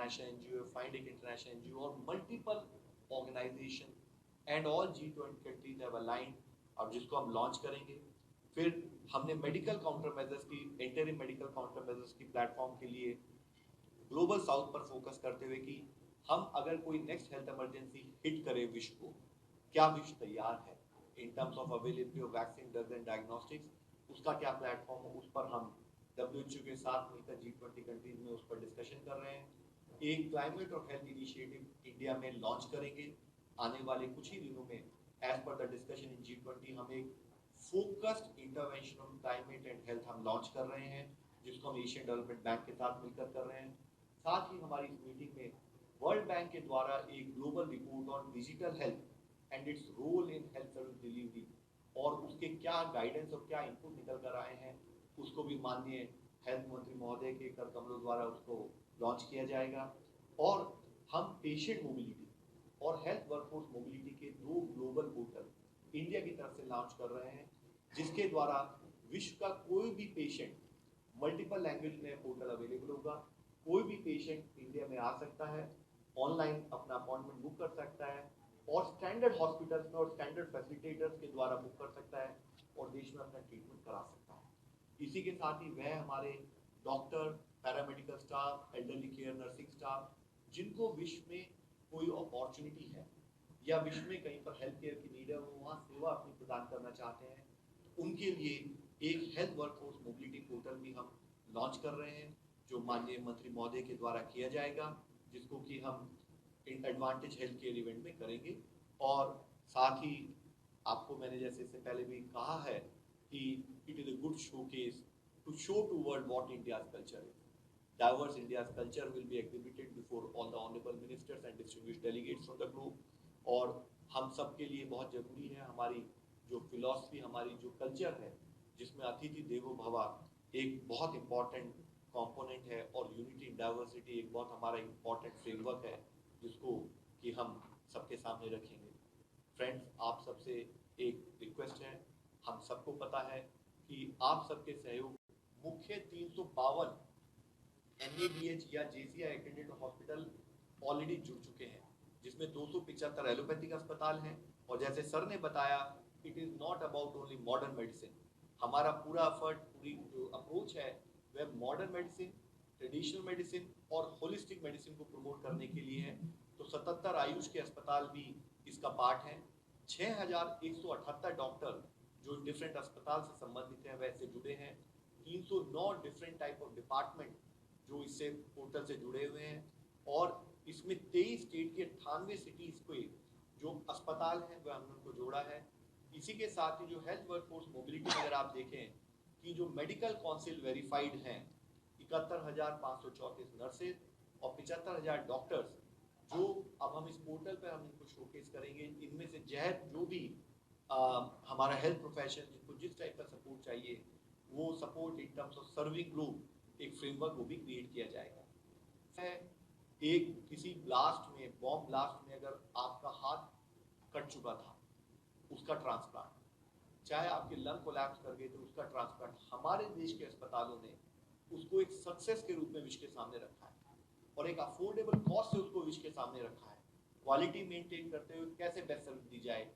International NGO, Find एक International NGO और multiple organization and all G20 countries have aligned, अब जिसको हम लॉन्च करेंगे। फिर हमने मेडिकल काउंटर मेजर्स की, इंटरिम मेडिकल काउंटर मेजर्स की प्लेटफॉर्म के लिए ग्लोबल साउथ पर फोकस करते हुए कि हम अगर कोई नेक्स्ट हेल्थ इमरजेंसी हिट करे विश्व को, क्या विश्व तैयार है in terms of availability of vaccine, drugs and diagnostics, उसका क्या प्लेटफॉर्म हो, उस पर हम WHO के साथ मिलकर G20 कंट्रीज में उस पर डिस्कशन कर रहे हैं। एक क्लाइमेट और हेल्थ इनिशिएटिव इंडिया में लॉन्च करेंगे आने वाले कुछ ही दिनों में। As per the discussion in G20 हम एक focused intervention on climate and health हम लॉन्च कर रहे हैं, जिसको हम एशियन डेवलपमेंट बैंक के साथ मिलकर कर रहे हैं। साथ ही हमारी इस मीटिंग में वर्ल्ड बैंक के द्वारा एक global report on digital health and its role in health service delivery और उसके क्या गाइडेंस और क्या इनपुट निकल कर आए हैं, उसको भी माननीय हेल्थ मंत्री महोदय के कर कमलों द्वारा उसको लॉन्च किया जाएगा। और हम पेशेंट मोबिलिटी और हेल्थ वर्कफोर्स मोबिलिटी के 2 ग्लोबल पोर्टल इंडिया की तरफ से लॉन्च कर रहे हैं, जिसके द्वारा विश्व का कोई भी पेशेंट, मल्टीपल लैंग्वेज में पोर्टल अवेलेबल होगा, कोई भी पेशेंट इंडिया में आ सकता है, ऑनलाइन अपना अपॉइंटमेंट बुक कर सकता है और स्टैंडर्ड हॉस्पिटल्स में और स्टैंडर्ड फैसिलिटेटर्स के द्वारा बुक कर सकता है और देश में अपना ट्रीटमेंट करा सकता है। इसी के साथ ही वह हमारे doctor, paramedical staff, elderly care nursing staff, जिनको विश्व में कोई अपॉर्चुनिटी है या विश्व में कहीं पर हेल्थ केयर की नीड है, वो वहाँ सेवा अपनी प्रदान करना चाहते हैं, उनके लिए एक हेल्थ वर्कफोर्स मोबिलिटी पोर्टल भी हम लॉन्च कर रहे हैं, जो माननीय मंत्री महोदय के द्वारा किया जाएगा, जिसको कि हम एडवांटेज हेल्थ केयर इवेंट में करेंगे। और साथ ही आपको मैंने जैसे इससे पहले भी कहा है कि it is a good showcase to show to world what India's culture is. Diverse India's culture will be exhibited before all the honorable ministers and distinguished delegates from the globe। और हम सब के लिए बहुत जरूरी है हमारी जो फिलॉसफी, हमारी जो कल्चर है, जिसमें अतिथि देवो भवा एक बहुत इंपॉर्टेंट कंपोनेंट है और यूनिटी इन डाइवर्सिटी एक बहुत हमारा इंपॉर्टेंट फ्रेमवर्क है, जिसको कि हम सबके सामने रखेंगे। फ्रेंड्स, आप सबसे एक रिक्वेस्ट है, हम सबको पता है कि आप सबके सहयोग मुख्य 352 NABH या JCI एक्रेडिटेड हॉस्पिटल ऑलरेडी जुड़ चुके हैं, जिसमें 275 एलोपैथिक अस्पताल हैं। और जैसे सर ने बताया, it is not about only modern medicine, हमारा पूरा एफर्ट, पूरी जो अप्रोच है वह मॉडर्न मेडिसिन, ट्रेडिशनल मेडिसिन और होलिस्टिक मेडिसिन को प्रमोट करने के लिए है। तो 77 आयुष के अस्पताल भी इसका पार्ट है। 6178 डॉक्टर जो डिफरेंट अस्पताल से संबंधित हैं वैसे जुड़े हैं। 309 डिफरेंट टाइप ऑफ डिपार्टमेंट जो इससे पोर्टल से जुड़े हुए हैं और इसमें 23 स्टेट के 98 सिटीज के जो अस्पताल हैं वह हमने उनको जोड़ा है। इसी के साथ ही जो हेल्थ वर्कफोर्स मोबिलिटी अगर आप देखें कि जो मेडिकल काउंसिल वेरीफाइड हैं 71,534 नर्सेज और 75,000 डॉक्टर्स, जो अब हम इस पोर्टल पर हम इनको शोकेस करेंगे। इनमें से जो भी हमारा हेल्थ प्रोफेशन जिनको जिस टाइप का सपोर्ट चाहिए, वो support in terms of serving globe एक फ्रेमवर्क वो भी क्रिएट किया जाएगा। एक किसी ब्लास्ट में, बॉम्ब ब्लास्ट में अगर आपका हाथ कट चुका था, उसका ट्रांसप्लांट, चाहे आपके लंग कोलैप्स कर गए तो उसका ट्रांसप्लांट, हमारे देश के अस्पतालों ने उसको एक सक्सेस के रूप में विश्व के सामने रखा है और एक अफोर्डेबल कॉस्ट से उसको विश्व के सामने रखा है। क्वालिटी मेंटेन करते हुए कैसे बेस्ट सर्विस दी जाए,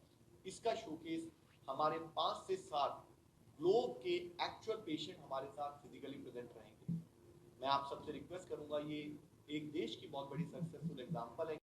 इसका शोकेस हमारे 5 से 7 ग्लोब के एक्चुअल पेशेंट हमारे साथ फिजिकली प्रेजेंट रहेंगे। मैं आप सबसे रिक्वेस्ट करूंगा, ये एक देश की बहुत बड़ी सक्सेस